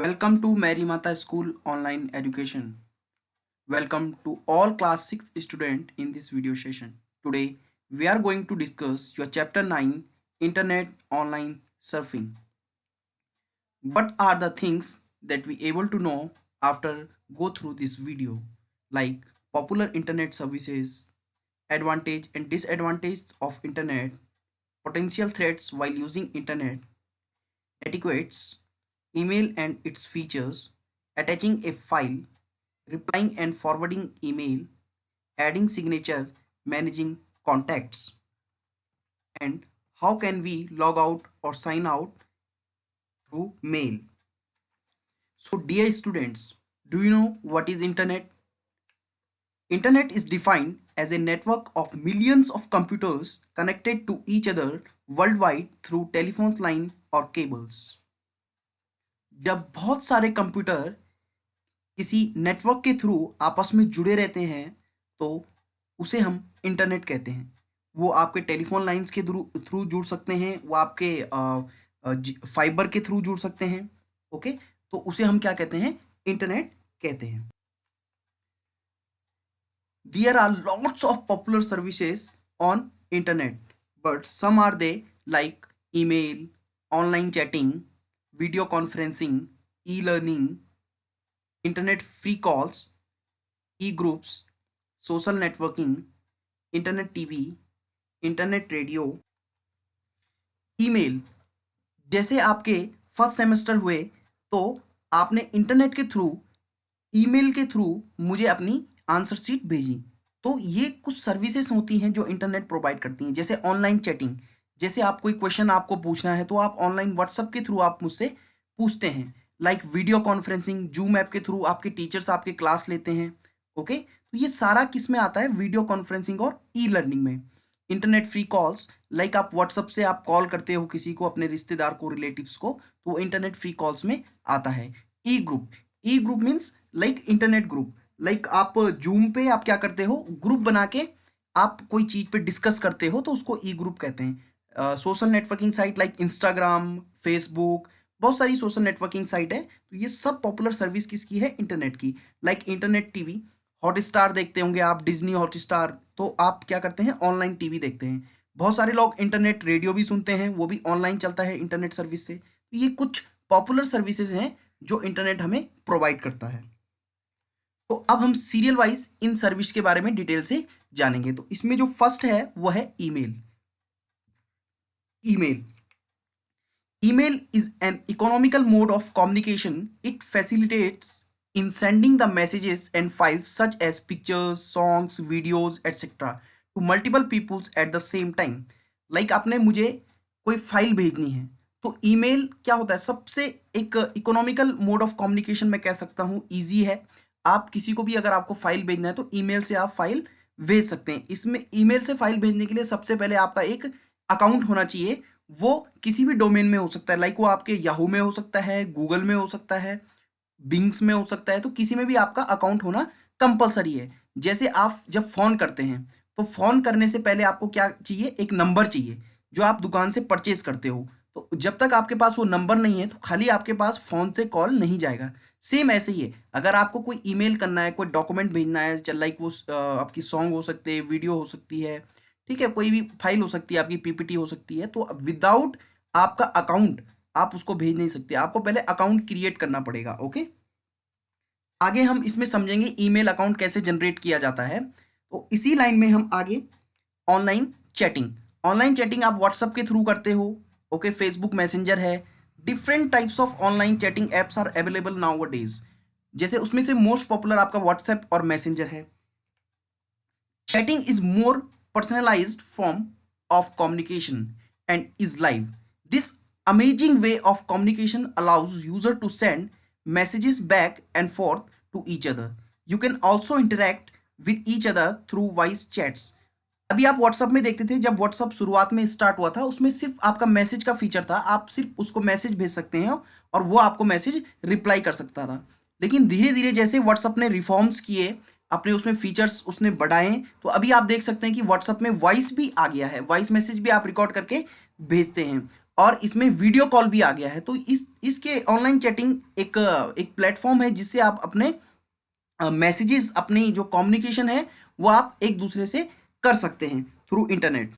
Welcome to Mary Mata School Online Education. Welcome to all class 6 student in this video session. Today we are going to discuss your chapter 9 Internet Online Surfing. What are the things that we able to know after go through this video, like popular internet services, advantage and disadvantage of internet, potential threats while using internet, etiquettes, email and its features, attaching a file, replying and forwarding email, adding signature, managing contacts, and how can we log out or sign out through mail. So dear students, do you know what is internet? Internet is defined as a network of millions of computers connected to each other worldwide through telephone line or cables. जब बहुत सारे computer किसी network के through आपस में जुड़े रहते हैं तो उसे हम इंटरनेट कहते हैं। वो आपके टेलीफोन लाइंस के थ्रू थ्रू जुड़ सकते हैं, वो आपके फाइबर के थ्रू जुड़ सकते हैं। ओके, तो उसे हम क्या कहते हैं? इंटरनेट कहते हैं। There are lots of popular services on internet, but some are they like email, online chatting, video conferencing, e-learning, internet free calls, e-groups, social networking, internet TV, internet radio, email. जैसे आपके first semester हुए तो आपने internet के through, email के through मुझे अपनी answer sheet भेजी। तो ये कुछ सर्विसेज होती हैं जो इंटरनेट प्रोवाइड करती हैं। जैसे ऑनलाइन चैटिंग, जैसे आप कोई क्वेश्चन आपको पूछना है तो आप ऑनलाइन व्हाट्सएप के थ्रू आप मुझसे पूछते हैं। Like video conferencing, zoom app के थ्रू आपके टीचर्स आपके क्लास लेते हैं। ओके, तो ये सारा किस में आता है? वीडियो कॉन्फ्रेंसिंग और ई लर्निंग में। इंटरनेट फ्री कॉल्स, लाइक आप व्हाट्सएप से आप कॉल करते हो किसी को, अपने रिश्तेदार को, रिलेटिव्स को, तो वो इंटरनेट फ्री कॉल्स में आता है। E group, e group means like internet group. Like आप जूम पे आप क्या करते हो? ग्रुप बना के आप कोई चीज पे डिस्कस करते हो तो उसको ई ग्रुप कहते हैं। Social networking site like Instagram, Facebook, बहुत सारी सोशल नेटवर्किंग साइट है। तो ये सब पॉपुलर सर्विस किसकी है? इंटरनेट की। लाइक इंटरनेट टीवी, हॉटस्टार देखते होंगे आप, डिज्नी हॉटस्टार, तो आप क्या करते हैं? ऑनलाइन टीवी देखते हैं। बहुत सारे लोग इंटरनेट रेडियो भी सुनते हैं, वो भी ऑनलाइन चलता है इंटरनेट सर्विस से। तो ये कुछ पॉपुलर सर्विसेज हैं जो इंटरनेट हमें प्रोवाइड करता है। तो अब हम सीरियल वाइज इन सर्विस के बारे में डिटेल से जानेंगे। तो इसमें जो फर्स्ट है वो है email. Email email is an economical mode of communication. It facilitates in sending the messages and files such as pictures, songs, videos, etc. to multiple peoples at the same time. Like आपने मुझे कोई file भेजनी है तो email क्या होता है? सबसे एक इकोनॉमिकल मोड ऑफ कम्युनिकेशन मैं कह सकता हूँ, ईजी है। आप किसी को भी अगर आपको फाइल भेजना है तो ईमेल से आप फाइल भेज सकते हैं। इसमें ईमेल से फाइल भेजने के लिए सबसे पहले आपका एक अकाउंट होना चाहिए। वो किसी भी डोमेन में हो सकता है, लाइक वो आपके याहू में हो सकता है, गूगल में हो सकता है, बिंग्स में हो सकता है। तो किसी में भी आपका अकाउंट होना कंपलसरी है। जैसे आप जब फोन करते हैं तो फोन करने से पहले आपको क्या चाहिए? एक नंबर चाहिए जो आप दुकान से परचेज करते हो। तो जब तक आपके पास वो नंबर नहीं है तो खाली आपके पास फोन से कॉल नहीं जाएगा। सेम ऐसे ही है, अगर आपको कोई ईमेल करना है, कोई डॉक्यूमेंट भेजना है, लाइक वो आपकी सॉन्ग हो सकते हैं, वीडियो हो सकती है, ठीक है, कोई भी फाइल हो सकती है, आपकी पीपीटी हो सकती है, तो विदाउट आपका अकाउंट आप उसको भेज नहीं सकते। आपको पहले अकाउंट क्रिएट करना पड़ेगा। ओके, आगे हम इसमें समझेंगे ईमेल अकाउंट कैसे जनरेट किया जाता है। तो इसी लाइन में हम आगे ऑनलाइन चैटिंग। ऑनलाइन चैटिंग आप व्हाट्सएप के थ्रू करते हो। ओके, फेसबुक मैसेंजर है। Different types of online chatting apps are available nowadays. जैसे उसमें से मोस्ट पॉपुलर आपका व्हाट्सएप और मैसेंजर है। Chatting is more personalized form of communication and is live. This amazing way of communication allows user to send messages back and forth to each other. You can also interact with each other through voice chats. अभी आप WhatsApp में देखते थे, जब WhatsApp शुरुआत में start हुआ था उसमें सिर्फ आपका मैसेज का फीचर था। आप सिर्फ उसको मैसेज भेज सकते हैं और वो आपको मैसेज रिप्लाई कर सकता था। लेकिन धीरे धीरे जैसे व्हाट्सएप ने रिफॉर्म्स किए, अपने उसमें फीचर्स उसने बढ़ाए, तो अभी आप देख सकते हैं कि व्हाट्सएप में वॉइस भी आ गया है। वॉइस मैसेज भी आप रिकॉर्ड करके भेजते हैं और इसमें वीडियो कॉल भी आ गया है। तो इसके ऑनलाइन चैटिंग एक एक प्लेटफॉर्म है जिससे आप अपने मैसेजेस, अपनी जो कम्युनिकेशन है वो आप एक दूसरे से कर सकते हैं थ्रू इंटरनेट।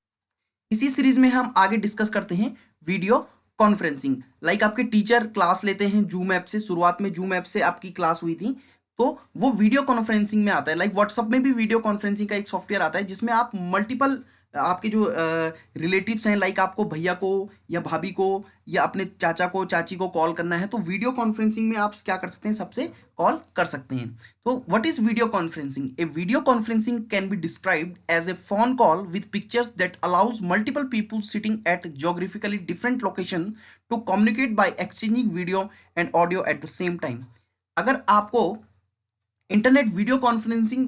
इसी सीरीज में हम आगे डिस्कस करते हैं वीडियो कॉन्फ्रेंसिंग। लाइक आपके टीचर क्लास लेते हैं जूम ऐप से, शुरुआत में जूम ऐप से आपकी क्लास हुई थी, तो वो वीडियो कॉन्फ्रेंसिंग में आता है। लाइक व्हाट्सअप में भी वीडियो कॉन्फ्रेंसिंग का एक सॉफ्टवेयर आता है जिसमें आप मल्टीपल आपके जो रिलेटिव्स हैं, लाइक आपको भैया को या भाभी को या अपने चाचा को चाची को कॉल करना है, तो वीडियो कॉन्फ्रेंसिंग में आप क्या कर सकते हैं, सबसे कॉल कर सकते हैं। तो what is video conferencing? A video conferencing can be described as a phone call with pictures that allows multiple people sitting at geographically different location to communicate by exchanging video and audio at the same time। अगर आपको internet video conferencing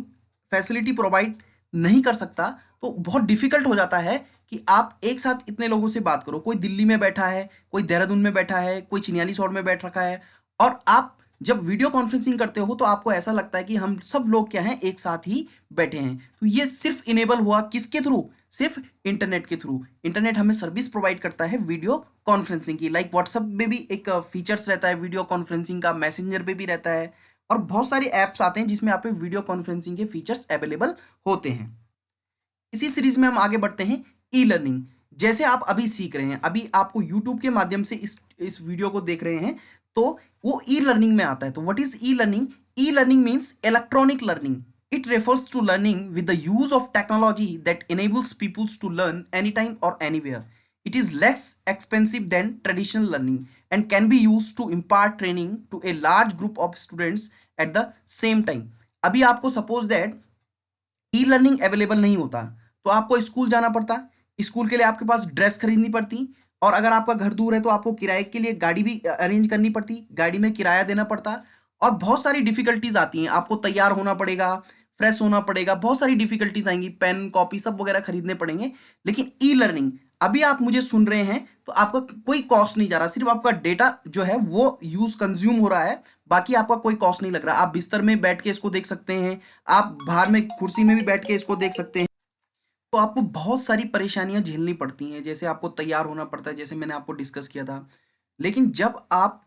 facility provide नहीं कर सकता तो बहुत difficult हो जाता है कि आप एक साथ इतने लोगों से बात करो। कोई दिल्ली में बैठा है, कोई देहरादून में बैठा है, कोई चिन्यालीसौड़ में बैठ रखा है, और आप जब वीडियो कॉन्फ्रेंसिंग करते हो तो आपको ऐसा लगता है कि हम सब लोग क्या हैं, एक साथ ही बैठे हैं। तो ये सिर्फ इनेबल हुआ किसके थ्रू? सिर्फ इंटरनेट के थ्रू। इंटरनेट हमें सर्विस प्रोवाइड करता है वीडियो कॉन्फ्रेंसिंग की। लाइक व्हाट्सएप में भी एक फीचर्स रहता है वीडियो कॉन्फ्रेंसिंग का, मैसेंजर पे भी रहता है, और बहुत सारे ऐप्स आते हैं जिसमें आप पे वीडियो कॉन्फ्रेंसिंग के फीचर्स अवेलेबल होते हैं। इसी सीरीज में हम आगे बढ़ते हैं ई लर्निंग। जैसे आप अभी सीख रहे हैं, अभी आपको यूट्यूब के माध्यम से इस वीडियो को देख रहे हैं, तो वो ई लर्निंग में आता है। तो what is e learning? E learning means electronic learning. It refers to learning with the use of technology that enables peoples to learn any time और anywhere. It is less expensive than traditional learning and can be used to impart training to a large group of students at the same time। अभी आपको suppose that e learning available नहीं होता तो आपको school जाना पड़ता, school के लिए आपके पास ड्रेस खरीदनी पड़ती, और अगर आपका घर दूर है तो आपको किराए के लिए गाड़ी भी अरेंज करनी पड़ती, गाड़ी में किराया देना पड़ता, और बहुत सारी डिफिकल्टीज आती हैं। आपको तैयार होना पड़ेगा, फ्रेश होना पड़ेगा, बहुत सारी डिफिकल्टीज आएंगी, पेन कॉपी सब वगैरह खरीदने पड़ेंगे। लेकिन ई लर्निंग, अभी आप मुझे सुन रहे हैं तो आपका कोई कॉस्ट नहीं जा रहा, सिर्फ आपका डेटा जो है वो यूज कंज्यूम हो रहा है, बाकी आपका कोई कॉस्ट नहीं लग रहा। आप बिस्तर में बैठ के इसको देख सकते हैं, आप बाहर में कुर्सी में भी बैठ के इसको देख सकते हैं। तो आपको बहुत सारी परेशानियां झेलनी पड़ती हैं, जैसे आपको तैयार होना पड़ता है, जैसे मैंने आपको डिस्कस किया था। लेकिन जब आप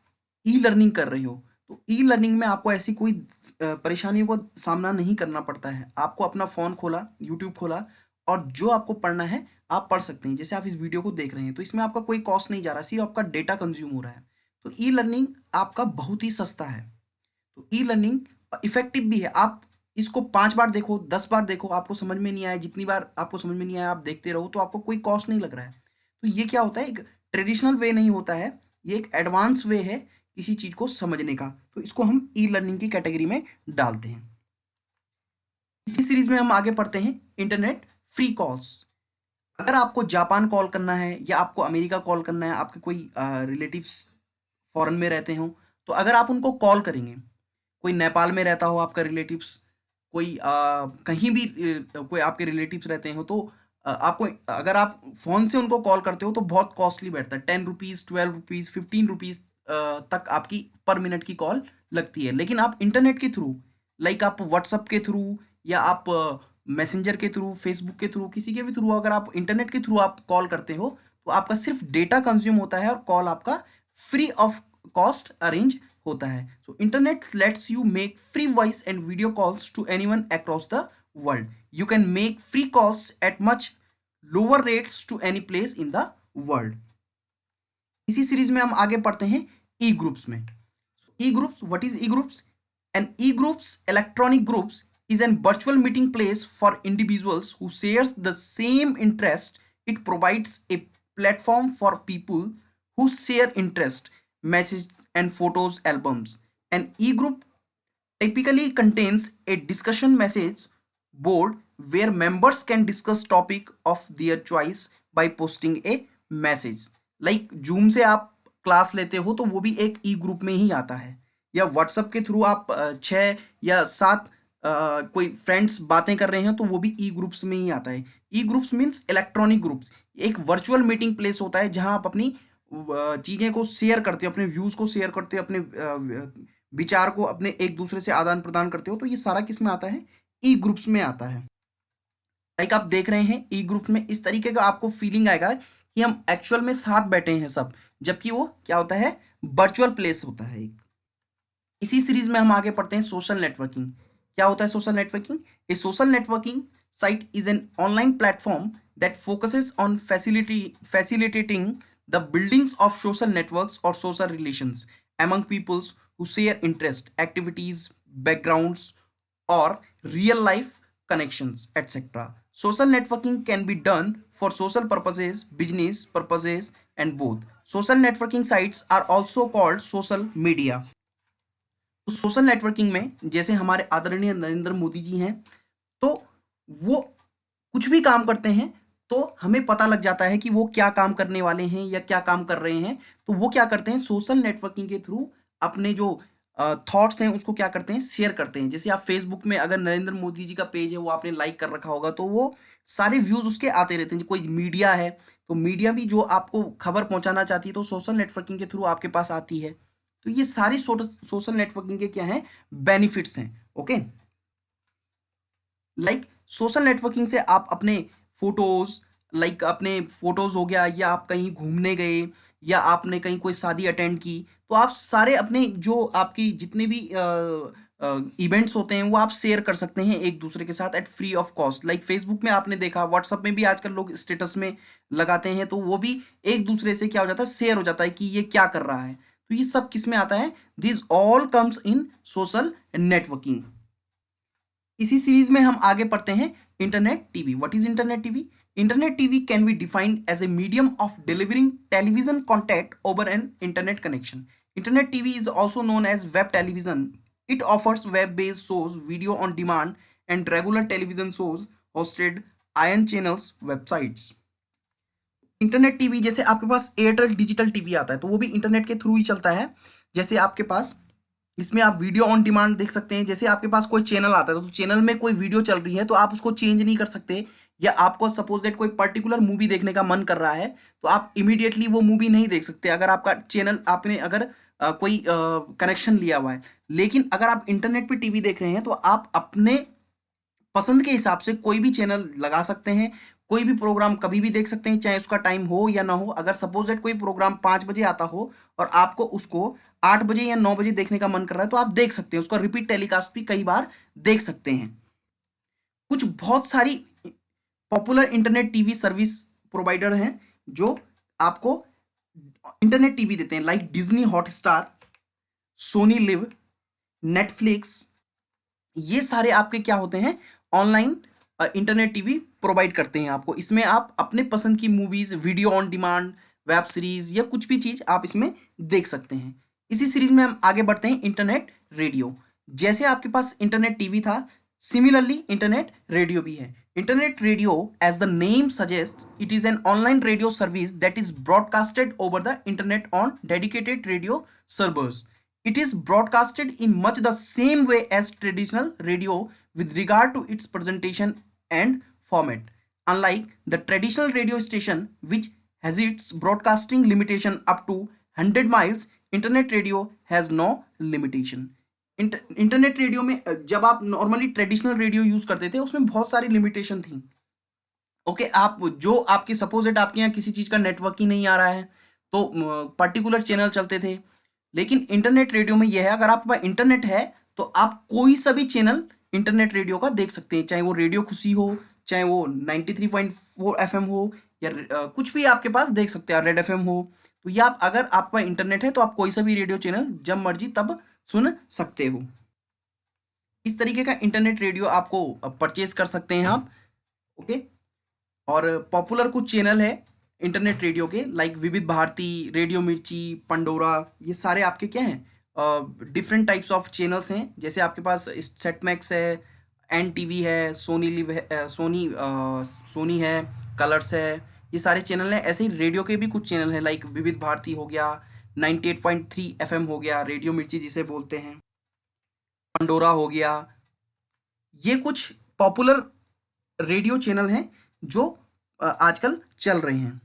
ई लर्निंग कर रहे हो तो ई लर्निंग में आपको ऐसी कोई परेशानियों का सामना नहीं करना पड़ता है। आपको अपना फ़ोन खोला, यूट्यूब खोला, और जो आपको पढ़ना है आप पढ़ सकते हैं। जैसे आप इस वीडियो को देख रहे हैं तो इसमें आपका कोई कॉस्ट नहीं जा रहा, सिर्फ आपका डेटा कंज्यूम हो रहा है। तो ई लर्निंग आपका बहुत ही सस्ता है। तो ई लर्निंग इफेक्टिव भी है। आप इसको 5 बार देखो, 10 बार देखो, आपको समझ में नहीं आया, जितनी बार आपको समझ में नहीं आया आप देखते रहो, तो आपको कोई कॉस्ट नहीं लग रहा है। तो ये क्या होता है, एक ट्रेडिशनल वे नहीं होता है, ये एक एडवांस वे है किसी चीज को समझने का। तो इसको हम ई लर्निंग की कैटेगरी में डालते हैं। इसी सीरीज में हम आगे पढ़ते हैं इंटरनेट फ्री कॉल्स। अगर आपको जापान कॉल करना है या आपको अमेरिका कॉल करना है, आपके कोई रिलेटिव्स फॉरेन में रहते हो, तो अगर आप उनको कॉल करेंगे, कोई नेपाल में रहता हो आपका रिलेटिव्स, कोई कहीं भी कोई आपके रिलेटिव्स रहते हो, तो आपको अगर आप फ़ोन से उनको कॉल करते हो तो बहुत कॉस्टली बैठता है। 10 रुपीज़, 12 रुपीज़, 15 रुपीज़ तक आपकी पर मिनट की कॉल लगती है। लेकिन आप इंटरनेट के थ्रू, लाइक आप व्हाट्सअप के थ्रू या आप मैसेंजर के थ्रू, फेसबुक के थ्रू, किसी के भी थ्रू, अगर आप इंटरनेट के थ्रू आप कॉल करते हो तो आपका सिर्फ डेटा कंज्यूम होता है और कॉल आपका फ्री ऑफ कॉस्ट अरेंज होता है। So internet lets you make free voice and video calls to anyone across the world. You can make free calls at much lower rates to any place in the world. इसी सीरीज में हम आगे पढ़ते हैं e groups में। E groups, what is e groups? An e groups, electronic groups, is an virtual meeting place for individuals who shares the same interest. It provides a platform for people who share interest, messages and photos albums. An e-group typically contains a discussion message board where members can discuss topic of their choice by posting a message. Like Zoom से आप class लेते हो तो वो भी एक ई group में ही आता है, या व्हाट्सएप के थ्रू आप 6 या 7 कोई फ्रेंड्स बातें कर रहे हैं तो वो भी ई ग्रुप्स में ही आता है। ई ग्रुप्स मीन्स इलेक्ट्रॉनिक ग्रुप्स। एक वर्चुअल मीटिंग प्लेस होता है जहां आप अपनी चीज़ें को शेयर करते हो, अपने व्यूज़ को शेयर करते हो, अपने विचार को अपने एक दूसरे से आदान प्रदान करते हो। तो ये सारा किस में आता है? ई ग्रुप्स में आता है। लाइक आप देख रहे हैं ई ग्रुप में इस तरीके का आपको फीलिंग आएगा कि हम एक्चुअल में साथ बैठे हैं सब, जबकि वो क्या होता है, वर्चुअल प्लेस होता है एक। इसी सीरीज में हम आगे पढ़ते हैं सोशल नेटवर्किंग। क्या होता है social networking? A social networking site is an online platform that focuses on facilitating the buildings of social networks or social relations among peoples who share interest, activities, backgrounds, or real life connections, etc. Social networking can be done for social purposes, business purposes, and both. Social networking sites are also called social media. तो social networking में जैसे हमारे आदरणीय नरेंद्र मोदी जी हैं, तो वो कुछ भी काम करते हैं तो हमें पता लग जाता है कि वो क्या काम करने वाले हैं या क्या काम कर रहे हैं। तो वो क्या करते हैं, सोशल नेटवर्किंग के थ्रू अपने जो थॉट्स हैं उसको क्या करते हैं, शेयर करते हैं। जैसे आप फेसबुक में अगर नरेंद्र मोदी जी का पेज है वो आपने लाइक कर रखा होगा, तो वो सारे व्यूज उसके आते रहते हैं। कोई मीडिया है तो मीडिया भी जो आपको खबर पहुंचाना चाहती है तो सोशल नेटवर्किंग के थ्रू आपके पास आती है। तो ये सारी सोशल नेटवर्किंग के क्या हैं, बेनिफिट्स हैं। ओके, लाइक सोशल नेटवर्किंग से आप अपने फोटोज, लाइक अपने फोटोज हो गया, या आप कहीं घूमने गए, या आपने कहीं कोई शादी अटेंड की, तो आप सारे अपने जो आपकी जितने भी इवेंट्स होते हैं वो आप शेयर कर सकते हैं एक दूसरे के साथ at free of cost. Like Facebook में आपने देखा, व्हाट्सअप में भी आजकल लोग स्टेटस में लगाते हैं, तो वो भी एक दूसरे से क्या हो जाता है, शेयर हो जाता है कि ये क्या कर रहा है। तो ये सब किस में आता है, this all comes in social networking. इसी सीरीज में हम आगे पढ़ते हैं internet TV. What is internet TV? Internet TV can be defined as a medium of delivering television content over an internet connection. Internet TV is also known as web television. It offers web-based shows, video on demand, and regular television shows hosted ion channels websites. Internet TV जैसे आपके पास Airtel digital TV आता है तो वो भी internet के through ही चलता है। जैसे आपके पास इसमें आप वीडियो ऑन डिमांड देख सकते हैं। जैसे आपके पास कोई चैनल आता है तो चैनल में कोई वीडियो चल रही है तो आप उसको चेंज नहीं कर सकते, या आपको सपोज दैट कोई पर्टिकुलर मूवी देखने का मन कर रहा है तो आप इमीडिएटली वो मूवी नहीं देख सकते अगर आपका चैनल आपने अगर कोई कनेक्शन लिया हुआ है। लेकिन अगर आप इंटरनेट पे टीवी देख रहे हैं तो आप अपने पसंद के हिसाब से कोई भी चैनल लगा सकते हैं, कोई भी प्रोग्राम कभी भी देख सकते हैं, चाहे उसका टाइम हो या ना हो। अगर सपोज दैट कोई प्रोग्राम 5 बजे आता हो और आपको उसको 8 बजे या 9 बजे देखने का मन कर रहा है तो आप देख सकते हैं, उसका रिपीट टेलीकास्ट भी कई बार देख सकते हैं। कुछ बहुत सारी popular internet TV service provider हैं जो आपको इंटरनेट टीवी देते हैं, like Disney Hotstar, Sony LIV, Netflix. ये सारे आपके क्या होते हैं, ऑनलाइन इंटरनेट टीवी प्रोवाइड करते हैं आपको। इसमें आप अपने पसंद की movies, video on demand, web series या कुछ भी चीज आप इसमें देख सकते हैं। इसी सीरीज में हम आगे बढ़ते हैं इंटरनेट रेडियो। जैसे आपके पास इंटरनेट टीवी था, सिमिलरली इंटरनेट रेडियो भी है। Internet radio, as the name suggest, it is an online radio service that is broadcasted over the internet on dedicated radio servers. It is broadcasted in much the same way as traditional radio with regard to its presentation and format. Unlike the traditional radio station, which has its broadcasting limitation up to 100 miles, internet radio has no limitation. Internet radio में जब आप normally traditional radio use करते थे उसमें बहुत सारी limitation थी। Okay, आप जो आपके सपोज इट आपके यहाँ किसी चीज का नेटवर्क ही नहीं आ रहा है तो पर्टिकुलर चैनल चलते थे। लेकिन इंटरनेट रेडियो में यह है, अगर आपके पास इंटरनेट है तो आप कोई सा भी चैनल इंटरनेट रेडियो का देख सकते हैं, चाहे वो रेडियो खुशी हो, चाहे वो 93.4 एफएम हो, या कुछ भी आपके पास देख सकते हैं, रेड एफएम हो। तो ये आप अगर आपका इंटरनेट है तो आप कोई सा भी रेडियो चैनल जब मर्जी तब सुन सकते हो। इस तरीके का इंटरनेट रेडियो आपको परचेज कर सकते हैं आप। ओके, और पॉपुलर कुछ चैनल है इंटरनेट रेडियो के, लाइक विविध भारती, रेडियो मिर्ची, पंडोरा। ये सारे आपके क्या हैं, डिफरेंट टाइप्स ऑफ चैनल्स हैं। जैसे आपके पास सेट मैक्स है, एन टीवी है, सोनी लिव है, सोनी है, कलर्स है, ये सारे चैनल हैं। ऐसे ही रेडियो के भी कुछ चैनल हैं, लाइक विविध भारती हो गया, 98.3 एफएम हो गया, रेडियो मिर्ची जिसे बोलते हैं, पंडोरा हो गया। ये कुछ पॉपुलर रेडियो चैनल हैं जो आजकल चल रहे हैं।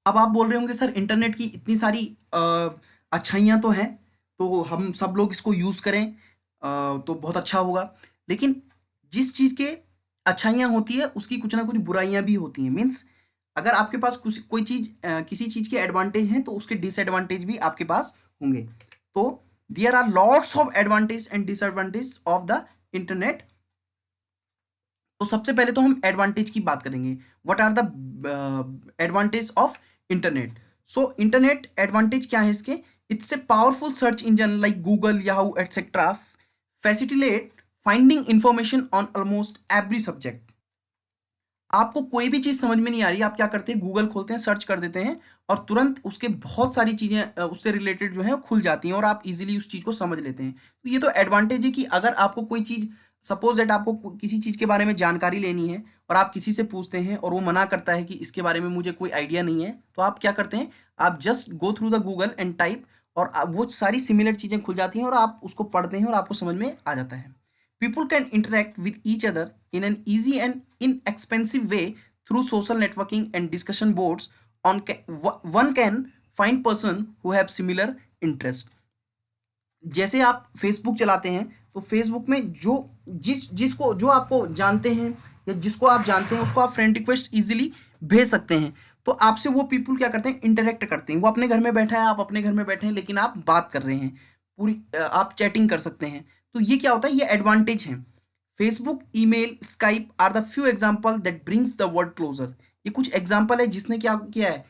अब आप बोल रहे होंगे सर इंटरनेट की इतनी सारी अच्छाइयाँ तो हैं तो हम सब लोग इसको यूज़ करें तो बहुत अच्छा होगा। लेकिन जिस चीज़ के अच्छाइयाँ होती है उसकी कुछ ना कुछ बुराइयाँ भी होती हैं। मीन्स अगर आपके पास कोई चीज किसी चीज के एडवांटेज हैं तो उसके डिसएडवांटेज भी आपके पास होंगे। तो there are lots of advantage and disadvantage of the internet. तो सबसे पहले तो हम एडवांटेज की बात करेंगे। What are the advantage of internet? So internet advantage क्या है इसके? It's a powerful search engine like Google, Yahoo etcetera facilitate finding information on almost every subject. आपको कोई भी चीज समझ में नहीं आ रही, आप क्या करते हैं, गूगल खोलते हैं, सर्च कर देते हैं और तुरंत उसके बहुत सारी चीजें उससे रिलेटेड जो है वो खुल जाती हैं और आप इजीली उस चीज को समझ लेते हैं। तो ये तो एडवांटेज है कि अगर आपको कोई चीज, सपोज दैट आपको किसी चीज के बारे में जानकारी लेनी है और आप किसी से पूछते हैं और वो मना करता है कि इसके बारे में मुझे कोई आइडिया नहीं है, तो आप क्या करते हैं, आप just go through the Google and type और वो सारी सिमिलर चीजें खुल जाती हैं और आप उसको पढ़ते हैं और आपको समझ में आ जाता है। People can interact with each other in an easy and inexpensive way through social networking and discussion boards. One can find person who have similar interest. जैसे आप फेसबुक चलाते हैं तो फेसबुक में जो जिसको जो आपको जानते हैं या जिसको आप जानते हैं उसको आप फ्रेंड रिक्वेस्ट इजीली भेज सकते हैं। तो आपसे वो पीपल क्या करते हैं, इंटरेक्ट करते हैं। वो अपने घर में बैठा है, आप अपने घर में बैठे हैं, लेकिन आप बात कर रहे हैं, पूरी आप चैटिंग कर सकते हैं। तो ये क्या होता है, ये एडवांटेज है। Facebook, email, Skype are the few example that brings the world closer. ये कुछ एग्जाम्पल है जिसने क्या किया है,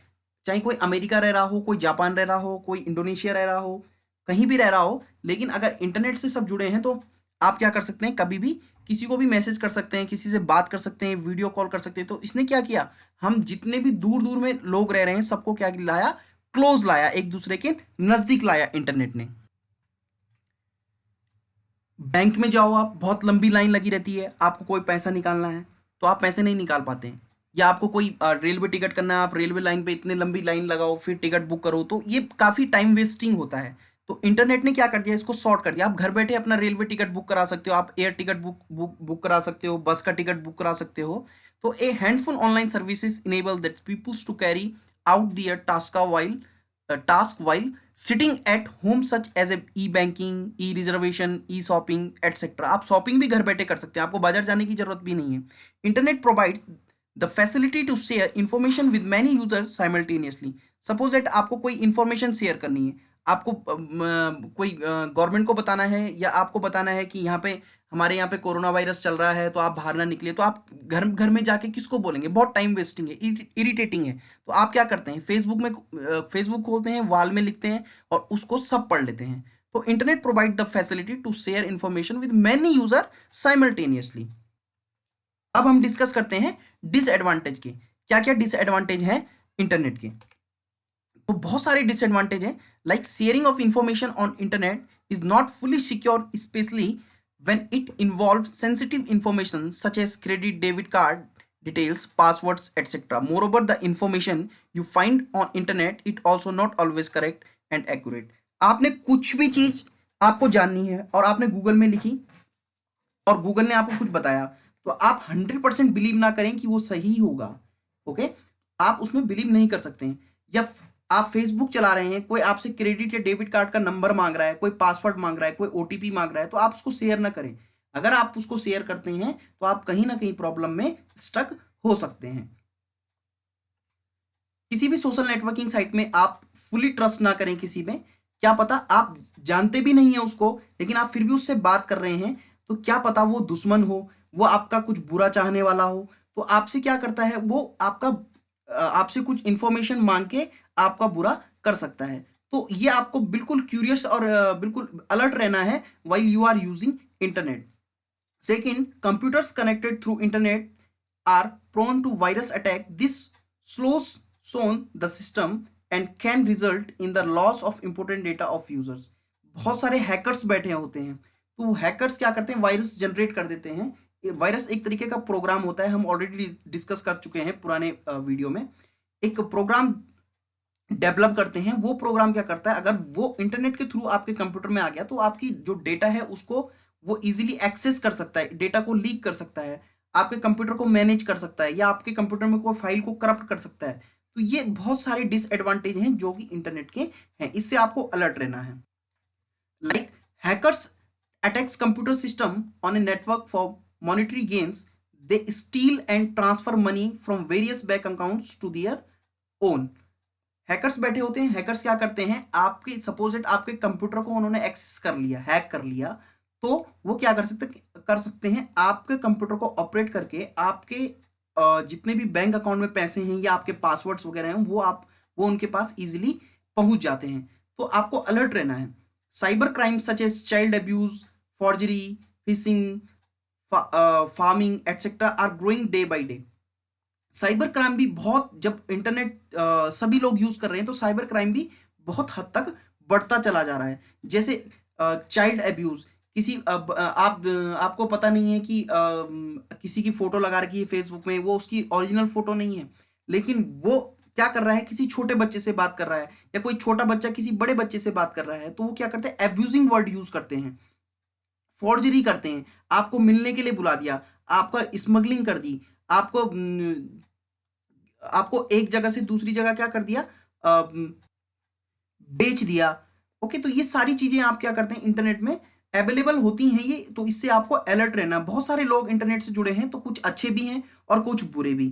चाहे कोई अमेरिका रह रहा हो, कोई जापान रह रहा हो, कोई इंडोनेशिया रह रहा हो, कहीं भी रह रहा हो, लेकिन अगर इंटरनेट से सब जुड़े हैं तो आप क्या कर सकते हैं, कभी भी किसी को भी मैसेज कर सकते हैं, किसी से बात कर सकते हैं, वीडियो कॉल कर सकते हैं। तो इसने क्या किया, हम जितने भी दूर दूर में लोग रह रहे हैं सबको क्या लाया, क्लोज लाया, एक दूसरे के नजदीक लाया इंटरनेट ने। बैंक में जाओ आप, बहुत लंबी लाइन लगी रहती है, आपको कोई पैसा निकालना है तो आप पैसे नहीं निकाल पाते हैं। या आपको कोई रेलवे टिकट करना है, आप रेलवे लाइन पे इतने लंबी लाइन लगाओ फिर टिकट बुक करो, तो ये काफ़ी टाइम वेस्टिंग होता है। तो इंटरनेट ने क्या कर दिया, इसको शॉर्ट कर दिया। आप घर बैठे अपना रेलवे टिकट बुक करा सकते हो, आप एयर टिकट बुक करा सकते हो, बस का टिकट बुक करा सकते हो। तो a handful online services enable that peoples to carry out their task while sitting at home, such as a e-banking, e-reservation, e-shopping, etc. आप शॉपिंग भी घर बैठे कर सकते हैं, आपको बाजार जाने की जरूरत भी नहीं है। Internet provides the facility to share information with many users simultaneously. Suppose that आपको कोई इंफॉर्मेशन शेयर करनी है, आपको कोई गवर्नमेंट को बताना है या आपको बताना है कि यहाँ पे हमारे यहाँ पे कोरोना वायरस चल रहा है तो आप बाहर ना निकले, तो आप घर घर में जाके किसको बोलेंगे, बहुत टाइम वेस्टिंग है, इरिटेटिंग है। तो आप क्या करते हैं, फेसबुक खोलते हैं, वॉल में लिखते हैं और उसको सब पढ़ लेते हैं। तो internet provide the facility to share information with many user simultaneously. अब हम डिस्कस करते हैं डिसएडवांटेज के, क्या क्या डिसएडवांटेज है इंटरनेट के। तो बहुत सारे डिसएडवांटेज हैं, like sharing of information on internet is not fully secure, specially when it involves sensitive information such as credit, debit card details, passwords, etc. Moreover, the information you find on internet it also not always correct and accurate. आपने कुछ भी चीज आपको जाननी है और आपने Google में लिखी और गूगल ने आपको कुछ बताया, तो आप 100% बिलीव ना करें कि वो सही होगा। ओके, आप उसमें बिलीव नहीं कर सकते हैं। या आप फेसबुक चला रहे हैं, कोई आपसे क्रेडिट या डेबिट कार्ड का नंबर मांग रहा है, कोई पासवर्ड मांग रहा है, कोई ओटीपी मांग रहा है, तो आप उसको शेयर ना करें। अगर आप उसको शेयर करते हैं तो आप कहीं ना कहीं प्रॉब्लम में स्टक हो सकते हैं। किसी भी सोशल नेटवर्किंग साइट में आप फुली ट्रस्ट ना करें किसी में, क्या पता आप जानते भी नहीं है उसको, लेकिन आप फिर भी उससे बात कर रहे हैं, तो क्या पता वो दुश्मन हो, वो आपका कुछ बुरा चाहने वाला हो। तो आपसे क्या करता है वो, आपसे कुछ इंफॉर्मेशन मांग के आपका बुरा कर सकता है। तो ये आपको बिल्कुल क्यूरियस और बिल्कुल अलर्ट रहना है while you are using internet. Second, computers connected through internet are prone to virus attack. This slows down the system and can result in the loss of important data of users. बहुत सारे hackers बैठे होते हैं, तो hackers क्या करते हैं, virus generate कर देते हैं। वायरस एक तरीके का प्रोग्राम होता है, हम ऑलरेडी डिस्कस कर चुके हैं पुराने वीडियो में। एक प्रोग्राम डेवलप करते हैं, वो प्रोग्राम क्या करता है, अगर वो इंटरनेट के थ्रू आपके कंप्यूटर में आ गया तो आपकी जो डेटा है उसको वो इजीली एक्सेस कर सकता है, डेटा को लीक कर सकता है, आपके कंप्यूटर को मैनेज कर सकता है, या आपके कंप्यूटर में कोई फाइल को करप्ट कर सकता है। तो ये बहुत सारे डिसएडवांटेज हैं जो कि इंटरनेट के हैं, इससे आपको अलर्ट रहना है। Like hackers attacks computer system on a network for monetary gains. They steal and transfer money from various bank accounts to their own. Hackers बैठे होते हैं, हैकर्स क्या करते हैं, आपके सपोज इट आपके कंप्यूटर को उन्होंने एक्सेस कर लिया, हैक कर लिया, तो वो क्या कर सकते हैं, आपके कंप्यूटर को ऑपरेट करके आपके जितने भी बैंक अकाउंट में पैसे हैं या आपके पासवर्ड्स वगैरह हैं वो उनके पास इजीली पहुंच जाते हैं। तो आपको अलर्ट रहना है। Cyber crime such as child abuse, forgery, phishing, pharming etcetera are growing day by day. Cyber crime भी बहुत, जब इंटरनेट सभी लोग यूज कर रहे हैं तो साइबर क्राइम भी बहुत हद तक बढ़ता चला जा रहा है। जैसे चाइल्ड अब्यूज, आपको पता नहीं है कि किसी की फोटो लगा रखी है फेसबुक में, वो उसकी ओरिजिनल फोटो नहीं है, लेकिन वो क्या कर रहा है, किसी छोटे बच्चे से बात कर रहा है, या कोई छोटा बच्चा किसी बड़े बच्चे से बात कर रहा है, तो वो क्या करते हैं, एब्यूजिंग वर्ड यूज करते हैं, फॉर्जरी करते हैं, आपको मिलने के लिए बुला दिया, आपका स्मगलिंग कर दी, आपको आपको एक जगह से दूसरी जगह क्या कर दिया, बेच दिया। ओके, तो ये सारी चीजें आप क्या करते हैं, इंटरनेट में अवेलेबल होती हैं ये, तो इससे आपको अलर्ट रहना। बहुत सारे लोग इंटरनेट से जुड़े हैं, तो कुछ अच्छे भी हैं और कुछ बुरे भी।